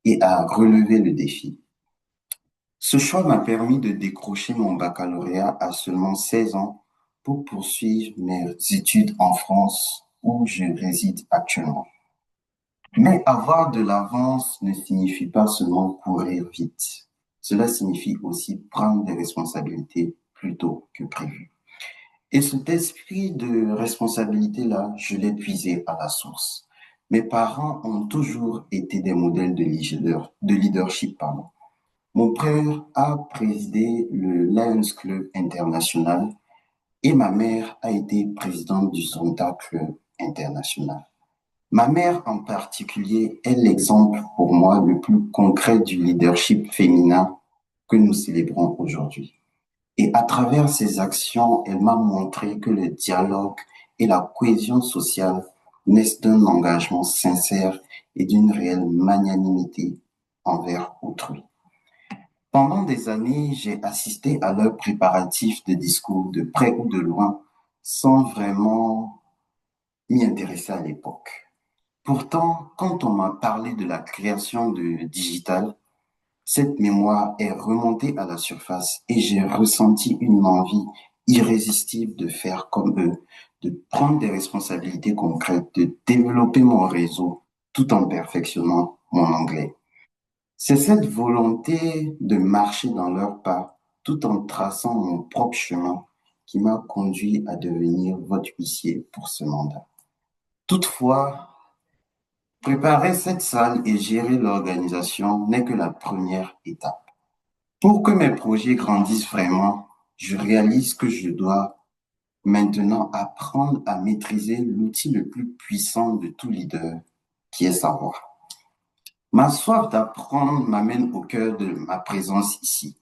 et à relever le défi. Ce choix m'a permis de décrocher mon baccalauréat à seulement 16 ans pour poursuivre mes études en France où je réside actuellement. Mais avoir de l'avance ne signifie pas seulement courir vite. Cela signifie aussi prendre des responsabilités plus tôt que prévu. Et cet esprit de responsabilité-là, je l'ai puisé à la source. Mes parents ont toujours été des modèles de leadership, pardon. Mon père a présidé le Lions Club International et ma mère a été présidente du Zonta Club International. Ma mère en particulier est l'exemple pour moi le plus concret du leadership féminin que nous célébrons aujourd'hui. Et à travers ses actions, elle m'a montré que le dialogue et la cohésion sociale naissent d'un engagement sincère et d'une réelle magnanimité envers autrui. Pendant des années, j'ai assisté à leurs préparatifs de discours de près ou de loin, sans vraiment m'y intéresser à l'époque. Pourtant, quand on m'a parlé de la création de digital, cette mémoire est remontée à la surface et j'ai ressenti une envie irrésistible de faire comme eux, de prendre des responsabilités concrètes, de développer mon réseau tout en perfectionnant mon anglais. C'est cette volonté de marcher dans leurs pas tout en traçant mon propre chemin qui m'a conduit à devenir votre huissier pour ce mandat. Toutefois, préparer cette salle et gérer l'organisation n'est que la première étape. Pour que mes projets grandissent vraiment, je réalise que je dois maintenant apprendre à maîtriser l'outil le plus puissant de tout leader, qui est sa voix. Ma soif d'apprendre m'amène au cœur de ma présence ici.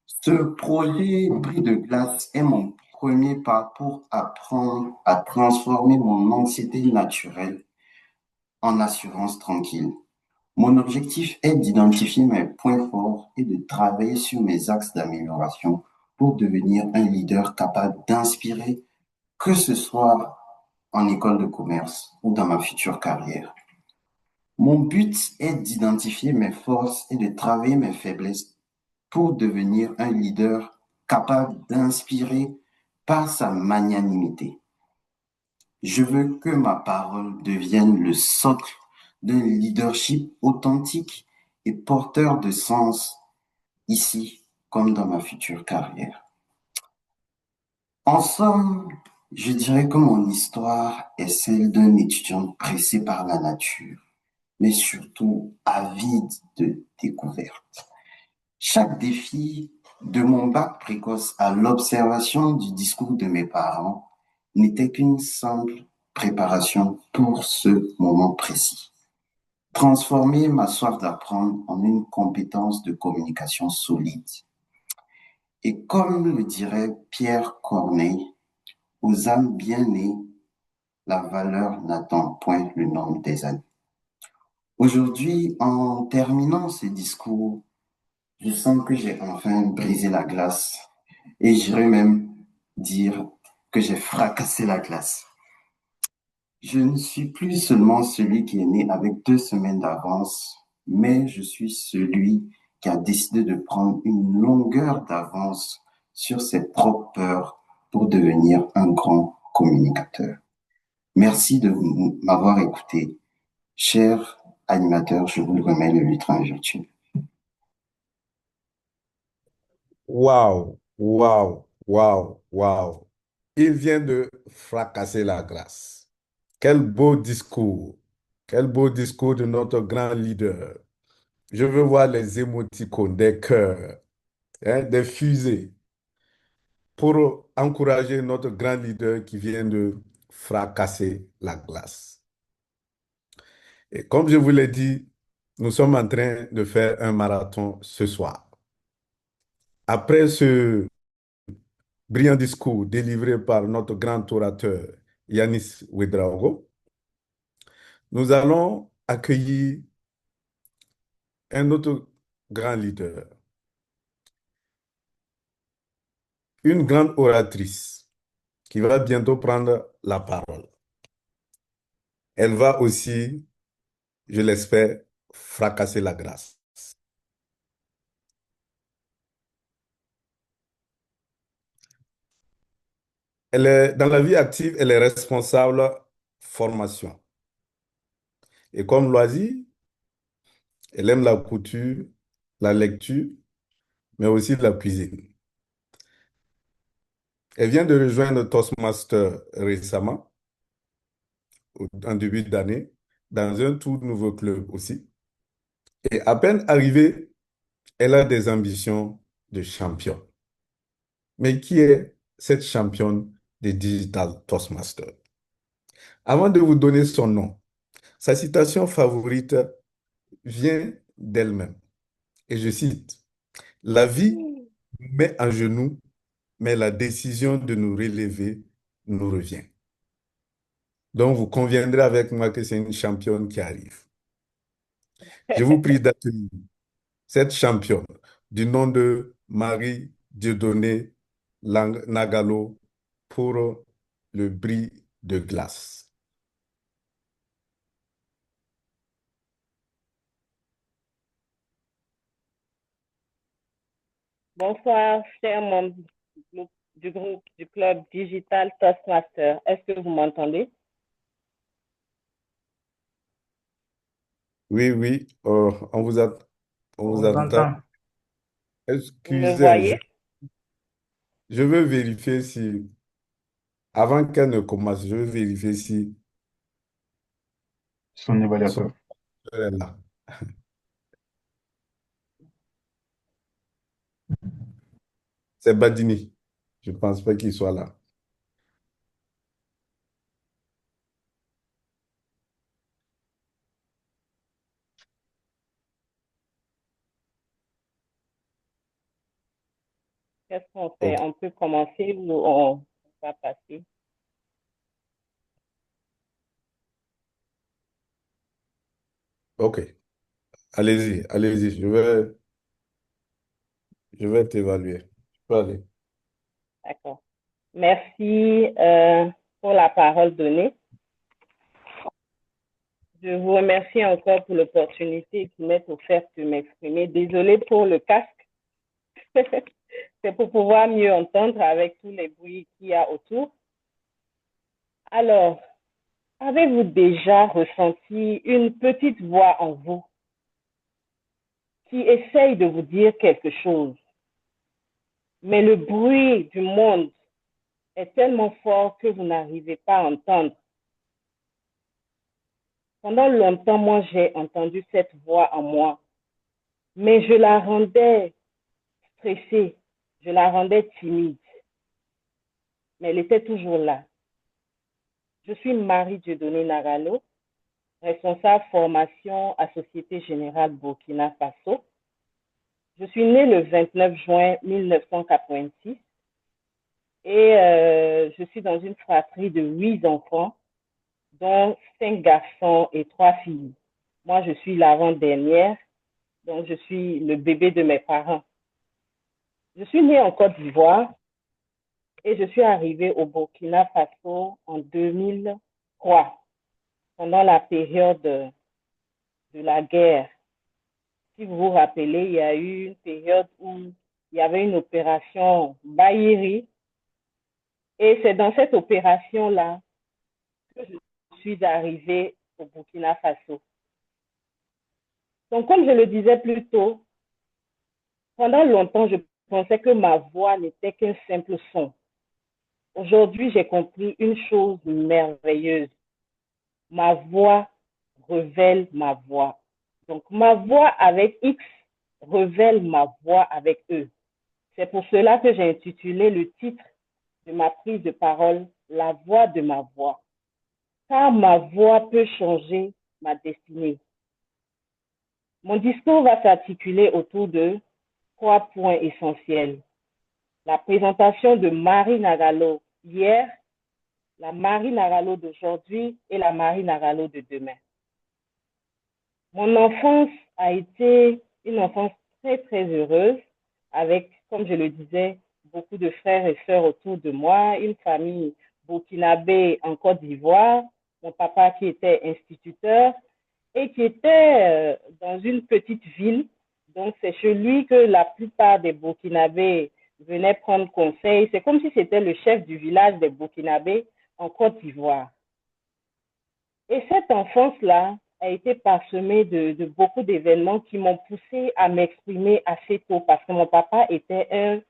Ce projet Bris de glace est mon premier pas pour apprendre à transformer mon anxiété naturelle en assurance tranquille. Mon objectif est d'identifier mes points forts et de travailler sur mes axes d'amélioration pour devenir un leader capable d'inspirer, que ce soit en école de commerce ou dans ma future carrière. Mon but est d'identifier mes forces et de travailler mes faiblesses pour devenir un leader capable d'inspirer par sa magnanimité. Je veux que ma parole devienne le socle d'un leadership authentique et porteur de sens ici comme dans ma future carrière. En somme, je dirais que mon histoire est celle d'un étudiant pressé par la nature, mais surtout avide de découvertes. Chaque défi, de mon bac précoce à l'observation du discours de mes parents, n'était qu'une simple préparation pour ce moment précis. Transformer ma soif d'apprendre en une compétence de communication solide. Et comme le dirait Pierre Corneille, aux âmes bien nées, la valeur n'attend point le nombre des années. Aujourd'hui, en terminant ce discours, je sens que j'ai enfin brisé la glace et j'irais même dire que j'ai fracassé la glace. Je ne suis plus seulement celui qui est né avec 2 semaines d'avance, mais je suis celui qui a décidé de prendre une longueur d'avance sur ses propres peurs pour devenir un grand communicateur. Merci de m'avoir écouté. Cher animateur, je vous remets le lutrin virtuel. Waouh, waouh, waouh, waouh. Il vient de fracasser la glace. Quel beau discours. Quel beau discours de notre grand leader. Je veux voir les émoticônes, des cœurs, hein, des fusées pour encourager notre grand leader qui vient de fracasser la glace. Et comme je vous l'ai dit, nous sommes en train de faire un marathon ce soir. Après ce brillant discours délivré par notre grand orateur Yanis Ouedraogo, nous allons accueillir un autre grand leader, une grande oratrice qui va bientôt prendre la parole. Elle va aussi, je l'espère, fracasser la grâce. Dans la vie active, elle est responsable formation. Et comme loisir, elle aime la couture, la lecture, mais aussi la cuisine. Elle vient de rejoindre Toastmaster récemment, en début d'année, dans un tout nouveau club aussi. Et à peine arrivée, elle a des ambitions de champion. Mais qui est cette championne des Digital Toastmasters? Avant de vous donner son nom, sa citation favorite vient d'elle-même. Et je cite, la vie nous met en genoux, mais la décision de nous relever nous revient. Donc, vous conviendrez avec moi que c'est une championne qui arrive. Je vous prie d'accueillir cette championne du nom de Marie Dieudonné Nagalo pour le bris de glace. Bonsoir, chers membres du groupe du club Digital Toastmaster. Est-ce que vous m'entendez? Oui, oui, on vous On vous entend. entend. Vous me Excusez, voyez? je veux vérifier si, avant qu'elle ne commence, je veux vérifier si Son son évaluateur. est là. C'est Badini. Je ne pense pas qu'il soit là. Qu'est-ce qu'on fait? Ok. On peut commencer ou on va passer? Ok. Allez-y, allez-y. Je vais t'évaluer. Tu peux aller. D'accord. Merci pour la parole donnée. Je vous remercie encore pour l'opportunité qui m'est offerte de m'exprimer. Désolée pour le casque. C'est pour pouvoir mieux entendre avec tous les bruits qu'il y a autour. Alors, avez-vous déjà ressenti une petite voix en vous qui essaye de vous dire quelque chose, mais le bruit du monde est tellement fort que vous n'arrivez pas à entendre? Pendant longtemps, moi, j'ai entendu cette voix en moi, mais je la rendais stressée, je la rendais timide, mais elle était toujours là. Je suis Marie Dieudonné Nagalo, responsable formation à Société Générale Burkina Faso. Je suis née le 29 juin 1986 et je suis dans une fratrie de 8 enfants, dont 5 garçons et 3 filles. Moi, je suis l'avant-dernière, donc je suis le bébé de mes parents. Je suis née en Côte d'Ivoire et je suis arrivée au Burkina Faso en 2003, pendant la période de la guerre. Si vous vous rappelez, il y a eu une période où il y avait une opération Baïri, et c'est dans cette opération-là que je suis arrivée au Burkina Faso. Donc, comme je le disais plus tôt, pendant longtemps, je pensais que ma voix n'était qu'un simple son. Aujourd'hui, j'ai compris une chose merveilleuse. Ma voix révèle ma voix. Donc, ma voix avec X révèle ma voix avec E. C'est pour cela que j'ai intitulé le titre de ma prise de parole La voix de ma voix. Car ma voix peut changer ma destinée. Mon discours va s'articuler autour de 3 points essentiels. La présentation de Marie Nagalo hier, la Marie Nagalo d'aujourd'hui et la Marie Nagalo de demain. Mon enfance a été une enfance très, très heureuse avec, comme je le disais, beaucoup de frères et sœurs autour de moi, une famille burkinabé en Côte d'Ivoire, mon papa qui était instituteur et qui était dans une petite ville. Donc, c'est chez lui que la plupart des Burkinabés venaient prendre conseil. C'est comme si c'était le chef du village des Burkinabés en Côte d'Ivoire. Et cette enfance-là a été parsemée de beaucoup d'événements qui m'ont poussé à m'exprimer assez tôt parce que mon papa était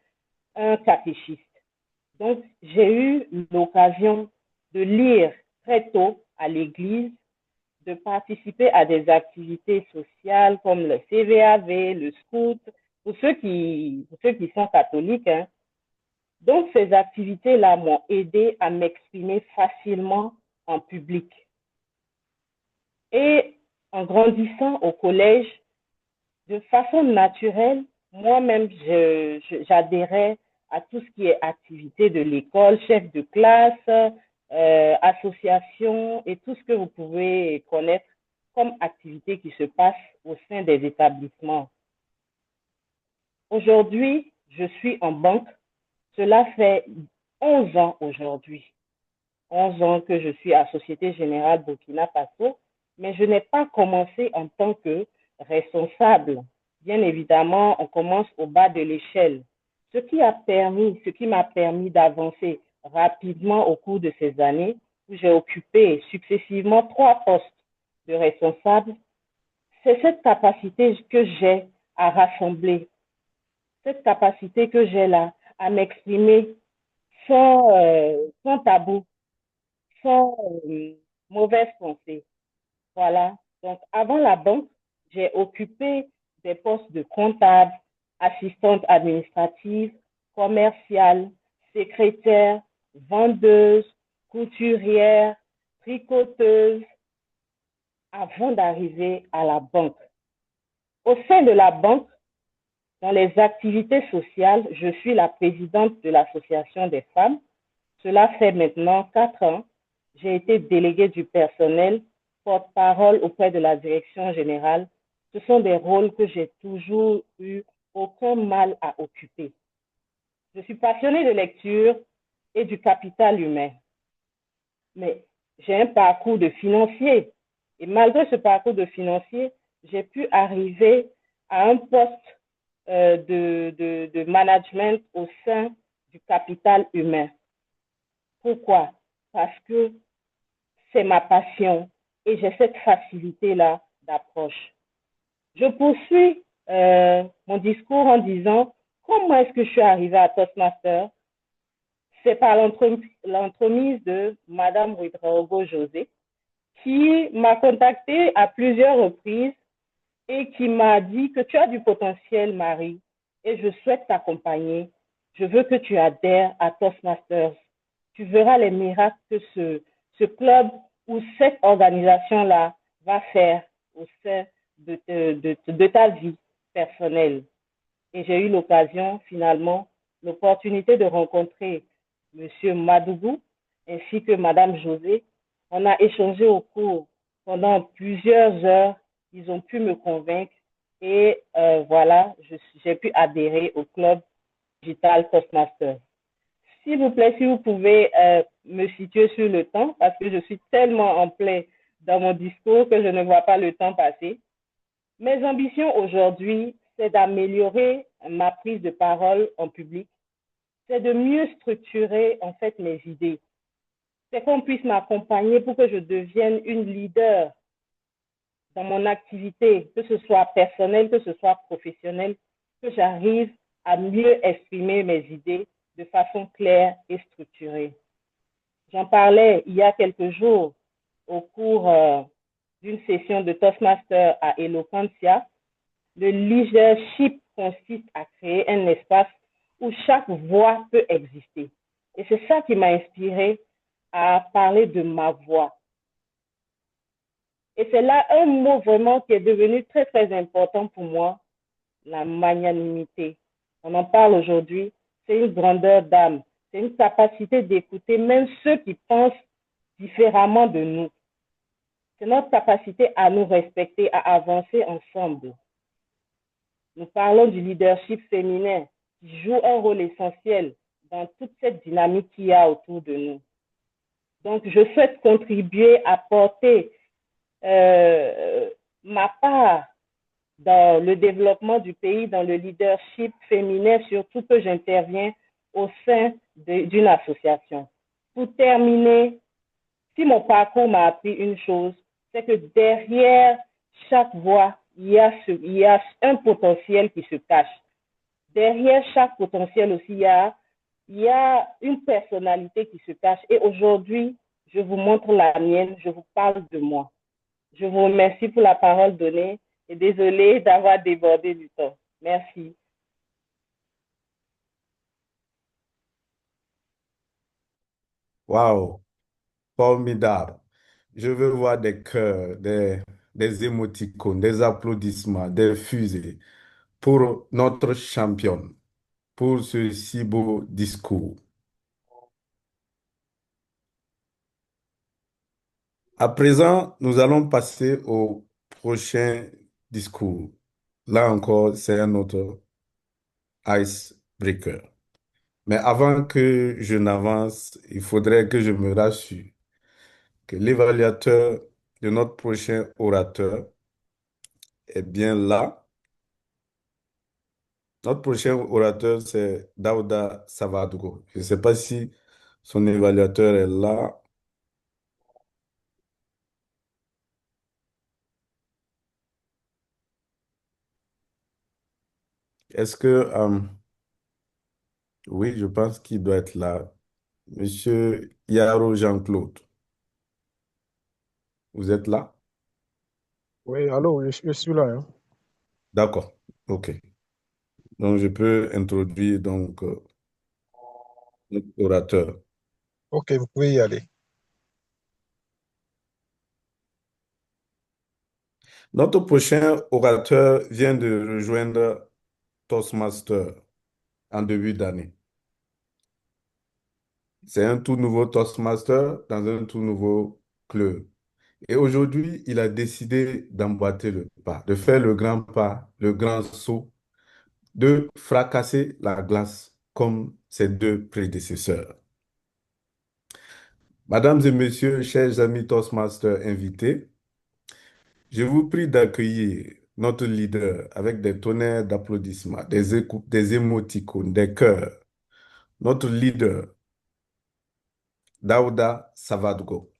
un catéchiste. Donc, j'ai eu l'occasion de lire très tôt à l'église, de participer à des activités sociales comme le CVAV, le scout, pour ceux qui sont catholiques. Hein. Donc, ces activités-là m'ont aidé à m'exprimer facilement en public. Et en grandissant au collège, de façon naturelle, moi-même, j'adhérais à tout ce qui est activité de l'école, chef de classe, association et tout ce que vous pouvez connaître comme activité qui se passe au sein des établissements. Aujourd'hui, je suis en banque. Cela fait 11 ans aujourd'hui. 11 ans que je suis à Société Générale Burkina Faso, mais je n'ai pas commencé en tant que responsable. Bien évidemment, on commence au bas de l'échelle. Ce qui m'a permis d'avancer rapidement au cours de ces années, où j'ai occupé successivement 3 postes de responsable, c'est cette capacité que j'ai à rassembler, cette capacité que j'ai là à m'exprimer sans tabou, sans mauvaise pensée. Voilà. Donc, avant la banque, j'ai occupé des postes de comptable, assistante administrative, commerciale, secrétaire, vendeuse, couturière, tricoteuse, avant d'arriver à la banque. Au sein de la banque, dans les activités sociales, je suis la présidente de l'association des femmes. Cela fait maintenant 4 ans. J'ai été déléguée du personnel, porte-parole auprès de la direction générale. Ce sont des rôles que j'ai toujours eu aucun mal à occuper. Je suis passionnée de lecture et du capital humain. Mais j'ai un parcours de financier. Et malgré ce parcours de financier, j'ai pu arriver à un poste de management au sein du capital humain. Pourquoi? Parce que c'est ma passion et j'ai cette facilité-là d'approche. Je poursuis mon discours en disant comment est-ce que je suis arrivée à Toastmaster? C'est par l'entremise de Madame Ouedraogo José qui m'a contactée à plusieurs reprises et qui m'a dit que tu as du potentiel, Marie, et je souhaite t'accompagner. Je veux que tu adhères à Toastmasters. Tu verras les miracles que ce club ou cette organisation-là va faire au sein de ta vie personnelle. Et j'ai eu l'occasion, finalement, l'opportunité de rencontrer M. Madougou ainsi que Mme José. On a échangé au cours pendant plusieurs heures. Ils ont pu me convaincre et voilà, j'ai pu adhérer au club digital Toastmasters. S'il vous plaît, si vous pouvez me situer sur le temps, parce que je suis tellement en plein dans mon discours que je ne vois pas le temps passer. Mes ambitions aujourd'hui, c'est d'améliorer ma prise de parole en public, c'est de mieux structurer en fait mes idées, c'est qu'on puisse m'accompagner pour que je devienne une leader dans mon activité, que ce soit personnelle, que ce soit professionnelle, que j'arrive à mieux exprimer mes idées de façon claire et structurée. J'en parlais il y a quelques jours au cours d'une session de Toastmaster à Eloquentia. Le leadership consiste à créer un espace où chaque voix peut exister. Et c'est ça qui m'a inspiré à parler de ma voix. Et c'est là un mot vraiment qui est devenu très, très important pour moi, la magnanimité. On en parle aujourd'hui, c'est une grandeur d'âme, c'est une capacité d'écouter même ceux qui pensent différemment de nous. C'est notre capacité à nous respecter, à avancer ensemble. Nous parlons du leadership féminin qui joue un rôle essentiel dans toute cette dynamique qu'il y a autour de nous. Donc, je souhaite contribuer, apporter ma part dans le développement du pays, dans le leadership féminin, surtout que j'interviens au sein d'une association. Pour terminer, si mon parcours m'a appris une chose, c'est que derrière chaque voix, il y a un potentiel qui se cache. Derrière chaque potentiel aussi, il y a une personnalité qui se cache. Et aujourd'hui, je vous montre la mienne, je vous parle de moi. Je vous remercie pour la parole donnée et désolée d'avoir débordé du temps. Merci. Waouh, formidable. Je veux voir des cœurs, des émoticônes, des applaudissements, des fusées pour notre championne, pour ce si beau discours. À présent, nous allons passer au prochain discours. Là encore, c'est un autre icebreaker. Mais avant que je n'avance, il faudrait que je me rassure que l'évaluateur de notre prochain orateur est bien là. Notre prochain orateur, c'est Daouda Savadgo. Je ne sais pas si son évaluateur est là. Est-ce que... oui, je pense qu'il doit être là. Monsieur Yaro Jean-Claude, vous êtes là? Oui, allô, je suis là, hein. D'accord, ok. Donc, je peux introduire donc notre orateur. Ok, vous pouvez y aller. Notre prochain orateur vient de rejoindre Toastmaster en début d'année. C'est un tout nouveau Toastmaster dans un tout nouveau club. Et aujourd'hui, il a décidé d'emboîter le pas, de faire le grand pas, le grand saut, de fracasser la glace comme ses deux prédécesseurs. Mesdames et messieurs, chers amis Toastmasters invités, je vous prie d'accueillir notre leader avec des tonnerres d'applaudissements, des émoticônes, des cœurs. Notre leader, Daouda Savadgo.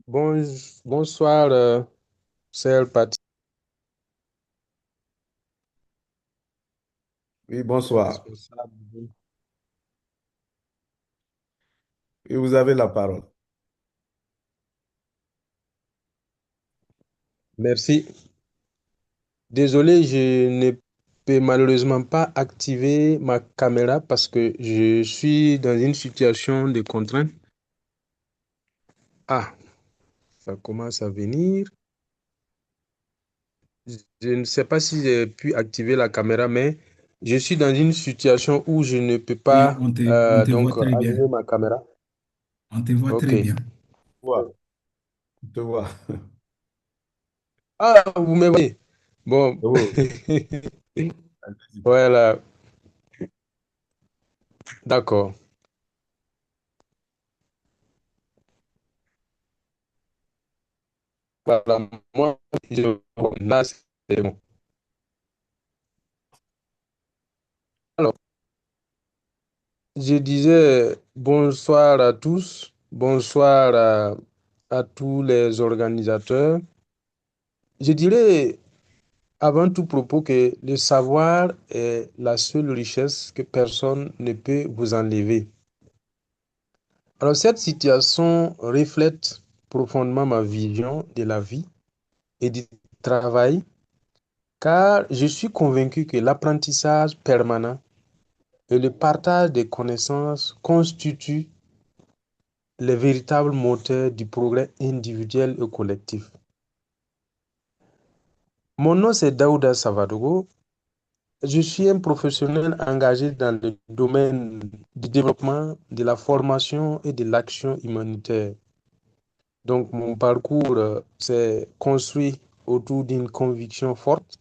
Bonsoir, chers participants. Oui, bonsoir. Responsables. Et vous avez la parole. Merci. Désolé, je ne peux malheureusement pas activer ma caméra parce que je suis dans une situation de contrainte. Ah, ça commence à venir. Je ne sais pas si j'ai pu activer la caméra, mais je suis dans une situation où je ne peux Oui, pas on te voit donc très bien. allumer ma caméra. On te voit Ok. très bien. Ouais, je te vois. Ah, vous me voyez. Bon. Oh, Voilà, d'accord. Voilà, moi, là, c'est bon. Alors, je disais bonsoir à tous, bonsoir à tous les organisateurs. Je dirais avant tout propos que le savoir est la seule richesse que personne ne peut vous enlever. Alors, cette situation reflète profondément ma vision de la vie et du travail, car je suis convaincu que l'apprentissage permanent et le partage des connaissances constituent les véritables moteurs du progrès individuel et collectif. Mon nom c'est Daouda Savadogo. Je suis un professionnel engagé dans le domaine du développement, de la formation et de l'action humanitaire. Donc mon parcours s'est construit autour d'une conviction forte.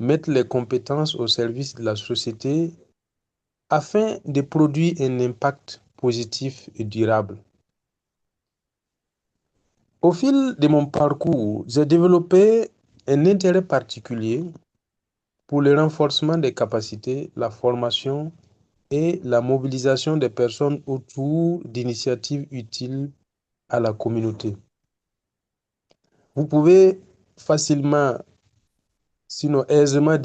mettre les compétences au service de la société afin de produire un impact positif et durable. Au fil de mon parcours, j'ai développé un intérêt particulier pour le renforcement des capacités, la formation et la mobilisation des personnes autour d'initiatives utiles à la communauté. Vous pouvez facilement, sinon aisément,